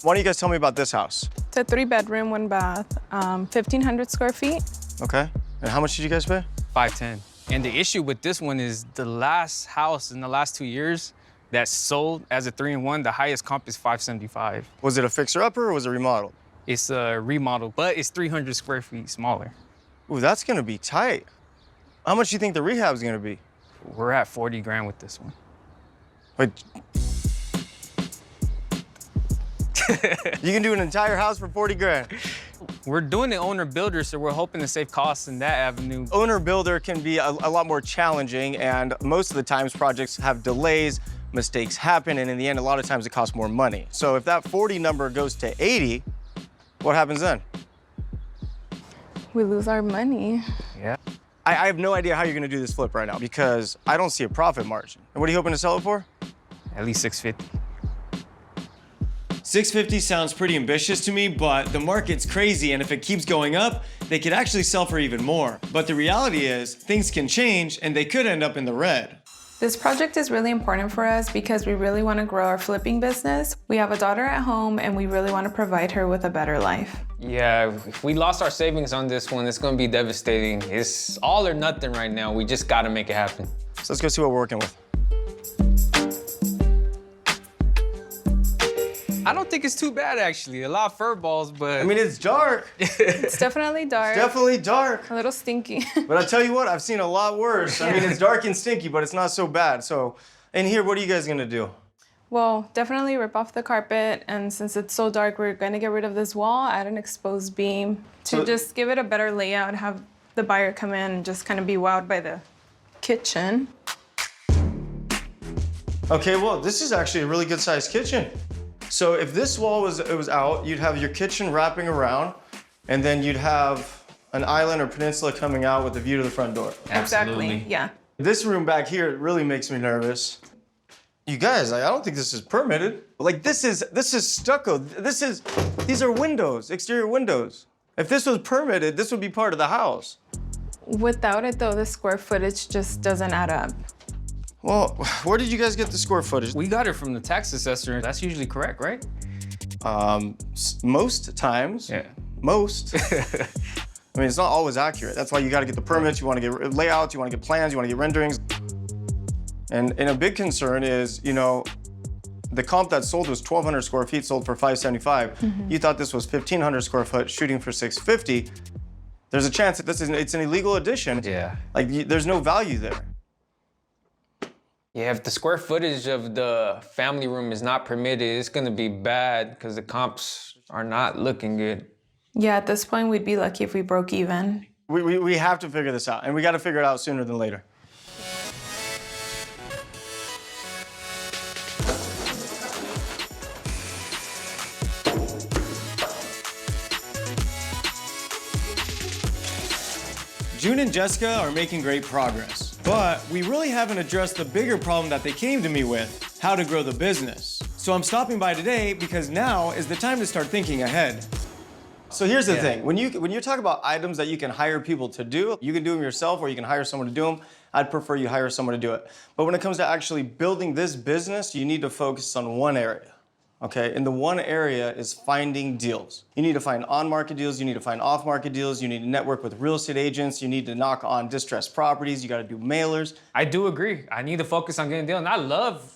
Why don't you guys tell me about this house? It's a 3-bedroom, 1-bath, 1,500 square feet. Okay. And how much did you guys pay? 510. And the issue with this one is the last house in the last 2 years that sold as a 3-in-1, the highest comp is 575. Was it a fixer-upper or was it remodeled? It's a remodel, but it's 300 square feet smaller. Ooh, that's gonna be tight. How much do you think the rehab's gonna be? We're at 40 grand with this one. Wait. You can do an entire house for 40 grand. We're doing the owner builder, so we're hoping to save costs in that avenue. Owner builder can be a lot more challenging, and most of the times projects have delays, mistakes happen, and in the end, a lot of times it costs more money. So if that 40 number goes to 80, what happens then? We lose our money. Yeah. I have no idea how you're gonna do this flip right now because I don't see a profit margin. And what are you hoping to sell it for? At least 650. 650 sounds pretty ambitious to me, but the market's crazy, and if it keeps going up, they could actually sell for even more. But the reality is, things can change, and they could end up in the red. This project is really important for us because we really want to grow our flipping business. We have a daughter at home, and we really want to provide her with a better life. Yeah, if we lost our savings on this one, it's gonna be devastating. It's all or nothing right now. We just gotta make it happen. So let's go see what we're working with. I don't think it's too bad, actually. A lot of fur balls, but... I mean, it's dark. It's definitely dark. Definitely dark. A little stinky. But I tell you what, I've seen a lot worse. I mean, it's dark and stinky, but it's not so bad. So in here, what are you guys gonna do? Well, definitely rip off the carpet, and since it's so dark, we're gonna get rid of this wall, add an exposed beam to just give it a better layout, have the buyer come in and just kind of be wowed by the kitchen. Okay, well, this is actually a really good sized kitchen. So if this wall was out, you'd have your kitchen wrapping around, and then you'd have an island or peninsula coming out with a view to the front door. Absolutely. Exactly, yeah. This room back here really makes me nervous. You guys, I don't think this is permitted. Like this is stucco. These are windows, exterior windows. If this was permitted, this would be part of the house. Without it though, the square footage just doesn't add up. Well, where did you guys get the square footage? We got it from the tax assessor. That's usually correct, right? Most times. Yeah. Most. I mean, it's not always accurate. That's why you got to get the permits, you want to get layouts, you want to get plans, you want to get renderings. And a big concern is, you know, the comp that sold was 1,200 square feet, sold for 575. You thought this was 1,500 square foot, shooting for 650. There's a chance that it's an illegal addition. Yeah. Like, there's no value there. Yeah, if the square footage of the family room is not permitted, it's gonna be bad because the comps are not looking good. Yeah, at this point, we'd be lucky if we broke even. We have to figure this out, and we got to figure it out sooner than later. June and Jessica are making great progress, but we really haven't addressed the bigger problem that they came to me with, how to grow the business. So I'm stopping by today because now is the time to start thinking ahead. So here's the thing, when you talk about items that you can hire people to do, you can do them yourself or you can hire someone to do them. I'd prefer you hire someone to do it. But when it comes to actually building this business, you need to focus on one area. Okay, and the one area is finding deals. You need to find on-market deals, you need to find off-market deals, you need to network with real estate agents, you need to knock on distressed properties, you gotta do mailers. I do agree. I need to focus on getting deals. And I love,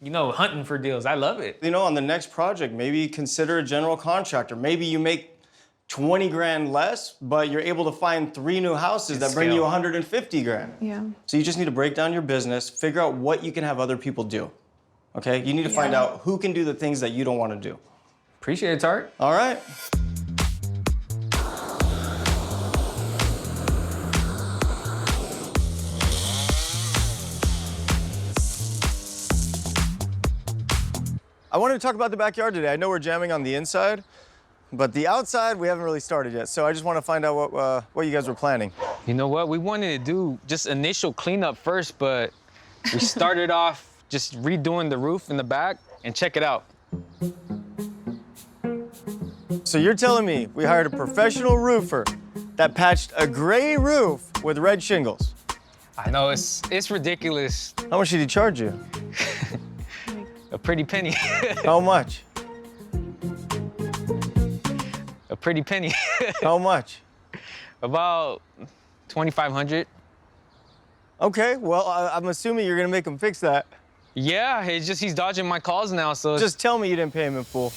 you know, hunting for deals. I love it. You know, on the next project, maybe consider a general contractor. Maybe you make 20 grand less, but you're able to find 3 new houses that bring you 150 grand. Yeah. So you just need to break down your business, figure out what you can have other people do. Okay, you need to find out who can do the things that you don't want to do. Appreciate it, Tarek. All right. I wanted to talk about the backyard today. I know we're jamming on the inside, but the outside we haven't really started yet. So I just want to find out what you guys were planning. You know what? We wanted to do just initial cleanup first, but we started off just redoing the roof in the back, and check it out. So you're telling me we hired a professional roofer that patched a gray roof with red shingles? I know, it's ridiculous. How much did he charge you? A pretty penny. How much? pretty penny. How much? About 2,500. Okay, well, I'm assuming you're gonna make him fix that. Yeah, it's just he's dodging my calls now, so. Just tell me you didn't pay him in full.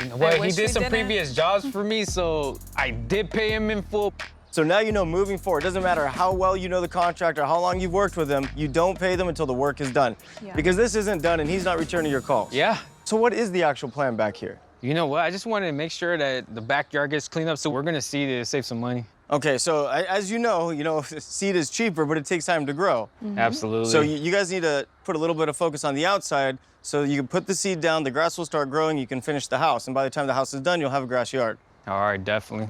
You know what? He wish did we some didn't. previous jobs for me, so I did pay him in full. So now you know moving forward, it doesn't matter how well you know the contractor, how long you've worked with them, you don't pay them until the work is done. Yeah. Because this isn't done and he's not returning your calls. Yeah. So what is the actual plan back here? You know what? I just wanted to make sure that the backyard gets cleaned up, so we're gonna seed it to save some money. Okay, so as you know, seed is cheaper, but it takes time to grow. Absolutely. So you guys need to put a little bit of focus on the outside so you can put the seed down, the grass will start growing, you can finish the house, and by the time the house is done, you'll have a grass yard. All right, definitely.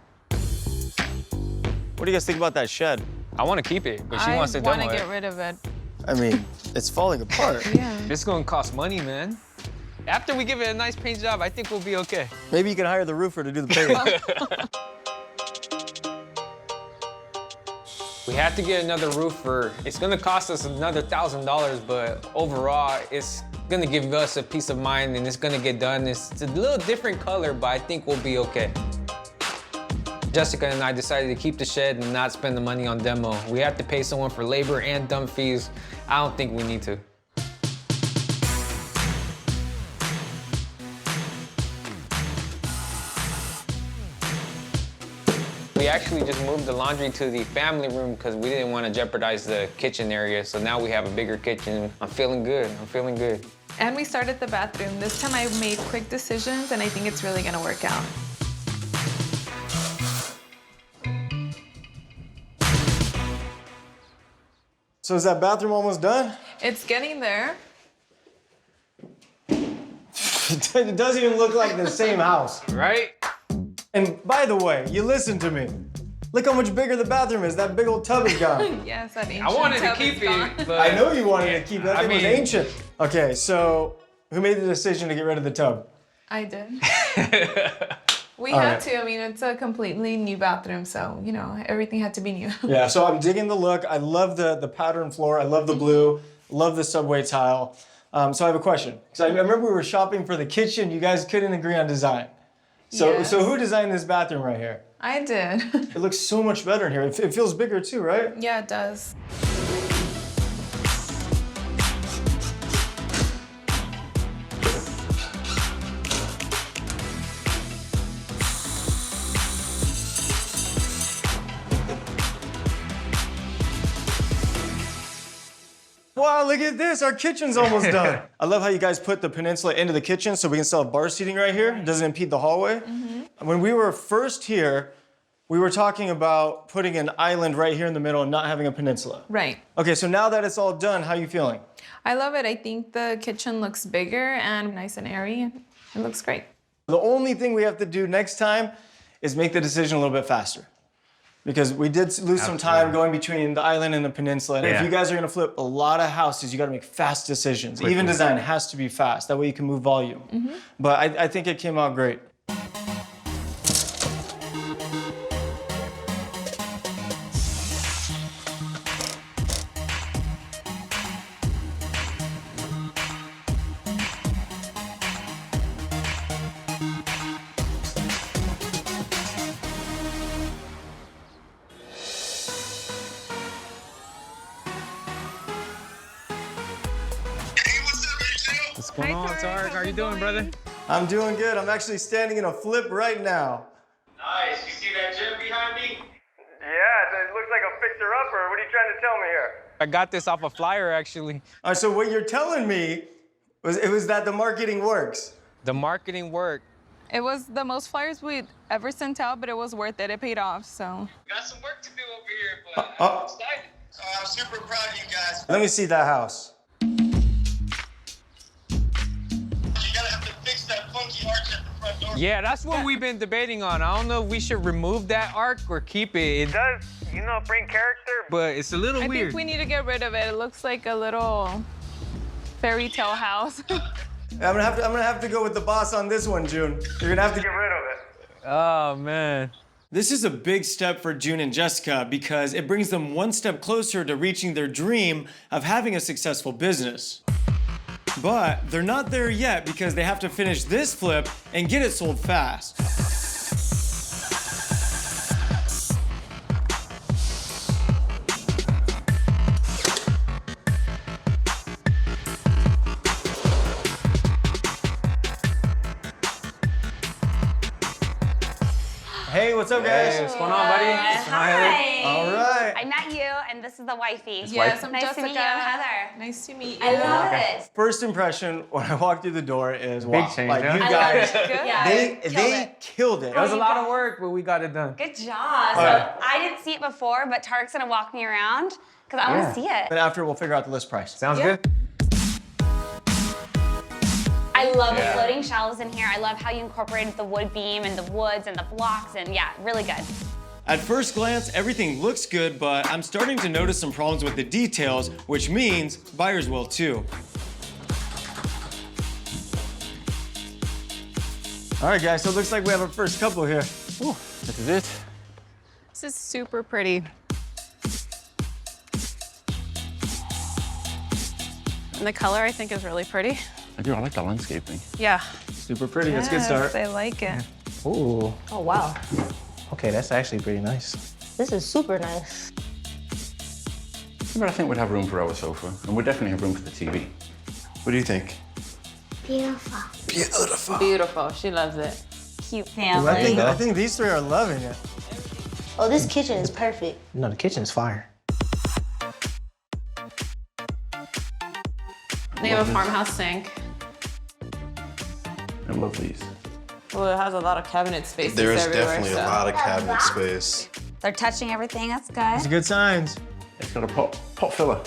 What do you guys think about that shed? I want to keep it, but she wants to I want demo to it. get rid of it. I mean, it's falling apart. Yeah. It's gonna cost money, man. After we give it a nice paint job, I think we'll be okay. Maybe you can hire the roofer to do the painting. We have to get another roofer. It's gonna cost us another $1,000, but overall, it's gonna give us a peace of mind and it's gonna get done. It's a little different color, but I think we'll be okay. Jessica and I decided to keep the shed and not spend the money on demo. We have to pay someone for labor and dump fees. I don't think we need to. We actually just moved the laundry to the family room because we didn't want to jeopardize the kitchen area. So now we have a bigger kitchen. I'm feeling good. I'm feeling good. And we started the bathroom. This time I made quick decisions and I think it's really gonna work out. So is that bathroom almost done? It's getting there. It doesn't even look like the same house. Right? And by the way, you listen to me. Look how much bigger the bathroom is. That big old tub is gone. Yes, that ancient I wanted to tub is keep gone. it, but I know you wanted to keep that. I It was mean- ancient. Okay, so who made the decision to get rid of the tub? I did. We All had right. to. I mean, it's a completely new bathroom, so, everything had to be new. Yeah, so I'm digging the look. I love the pattern floor. I love the blue. Love the subway tile. So I have a question. Because I remember we were shopping for the kitchen. You guys couldn't agree on design. So, Yes. so who designed this bathroom right here? I did. It looks so much better in here. It feels bigger too, right? Yeah, it does. Wow, look at this. Our kitchen's almost done. I love how you guys put the peninsula into the kitchen so we can still have bar seating right here. It doesn't impede the hallway. When we were first here, we were talking about putting an island right here in the middle and not having a peninsula. Right. Okay, so now that it's all done, how are you feeling? I love it. I think the kitchen looks bigger and nice and airy. It looks great. The only thing we have to do next time is make the decision a little bit faster. Because we did lose some time going between the island and the peninsula. And if Yeah. you guys are gonna flip a lot of houses, you gotta make fast decisions. Even design has to be fast. That way you can move volume. But I think it came out great. what's going on, Tarek? How you doing, brother? I'm doing good. I'm actually standing in a flip right now. Nice. You see that gym behind me? Yeah, it looks like a fixer-upper. What are you trying to tell me here? I got this off a flyer, actually. All right, so what you're telling me was that the marketing works. The marketing worked. It was the most flyers we'd ever sent out, but it was worth it. It paid off, so. Got some work to do over here, but I'm excited. I'm super proud of you guys. Let me see that house. You gotta have to fix that funky arch at the front door. Yeah, that's what we've been debating on. I don't know if we should remove that arc or keep it. It does, bring character. but it's a little I weird. think we need to get rid of it. It looks like a little fairy tale house. I'm gonna have to go with the boss on this one, June. You're gonna have to Get rid of it. Oh, man. This is a big step for June and Jessica because it brings them one step closer to reaching their dream of having a successful business. But they're not there yet because they have to finish this flip and get it sold fast. what's up, guys? Hey, what's going on, buddy? Hi. All right. I met you, and this is the wifey. Yes, I'm Nice Jessica. to meet you, I'm Heather. Nice to meet you. I love it. First impression when I walked through the door is Big wow. change, Like huh? you I guys, love it. Yeah, they killed it. It was a lot of work, but we got it done. Good job. So right. I didn't see it before, but Tarek's gonna walk me around because I want to see it. But after we'll figure out the list price. Sounds good? I love the floating shelves in here. I love how you incorporated the wood beam and the woods and the blocks, and yeah, really good. At first glance, everything looks good, but I'm starting to notice some problems with the details, which means buyers will too. All right, guys, so it looks like we have our first couple here. Ooh, this is it. This is super pretty. And the color, I think, is really pretty. I do, I like the landscaping. Yeah. Super pretty, that's a good start. I like it. Ooh, Oh, wow. okay, that's actually pretty nice. This is super nice. But I think we'd have room for our sofa, and we'd definitely have room for the TV. What do you think? Beautiful. She loves it. Cute family. I think these three are loving it. Oh, this kitchen is perfect. No, the kitchen is fire. They have a farmhouse sink. I love these. Well, it has a lot of cabinet space. There is definitely a lot of cabinet space. They're touching everything. That's It's good. good signs. It's got a pot filler.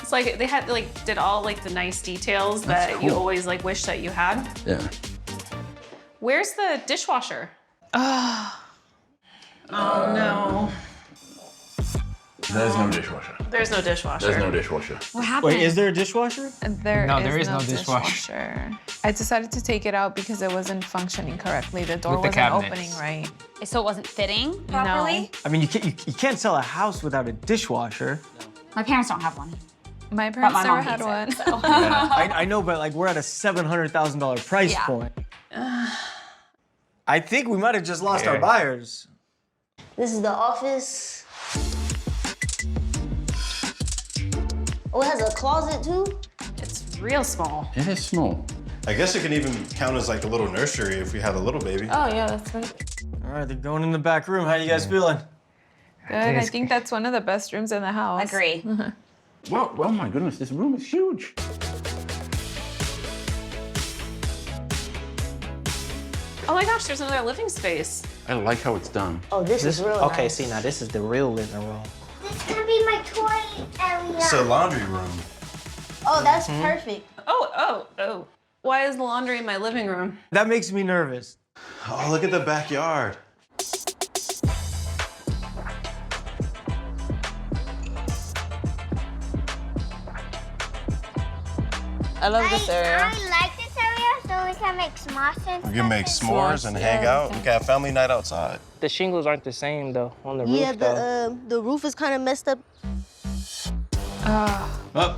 It's like they had did all the nice details that you cool. always wish that you had. Yeah. Where's the dishwasher? Oh no. There's no dishwasher. There's no dishwasher. There's no dishwasher. What happened? Wait, is there a dishwasher? There is no dishwasher. I decided to take it out because it wasn't functioning correctly. The door With the wasn't cabinets. opening right. So it wasn't fitting properly? I mean, you can't sell a house without a dishwasher. My parents don't have one. My parents my never mom had one. hates it, so. I know, but we're at a $700,000 price Yeah. point. I think we might have just lost our buyers. This is the office. Oh, it has a closet too? It's real small. It is small. I guess it can even count as like a little nursery if we had a little baby. Oh yeah, that's right. All right, they're going in the back room. How you guys feeling? Good. I think that's one of the best rooms in the house. Agree. Well, oh my goodness, this room is huge. Oh my gosh, there's another living space. I like how it's done. Oh, this is real Okay, nice. see, now this is the real living room. This is gonna be my toy area. It's a laundry room. Oh, that's perfect. Oh. Why is the laundry in my living room? That makes me nervous. Oh, look at the backyard. I love this area. I like this area so we can make s'mores. We can make s'mores and hang out. We can have family night outside. The shingles aren't the same though on the Yeah, roof though. the roof is kind of messed up.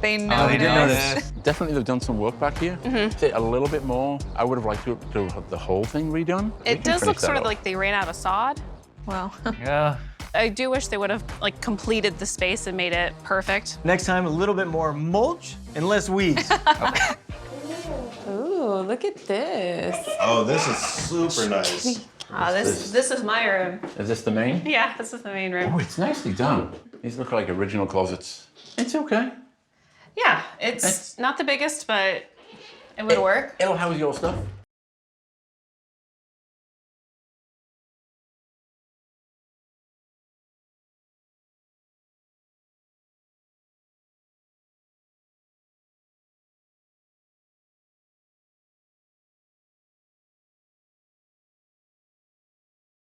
They know. Oh, they did notice. Definitely they've done some work back here. A little bit more. I would have liked to have the whole thing redone. We It can does finish look that sort of up. like they ran out of sod. Well, Yeah. I do wish they would have completed the space and made it perfect. Next time, a little bit more mulch and less weeds. Ooh, look at this. Oh, this is super nice. Oh, this is my room. Is this the main? Yeah, this is the main room. Oh, it's nicely done. These look like original closets. It's okay. Yeah, it's not the biggest, but it would work. It'll house your stuff.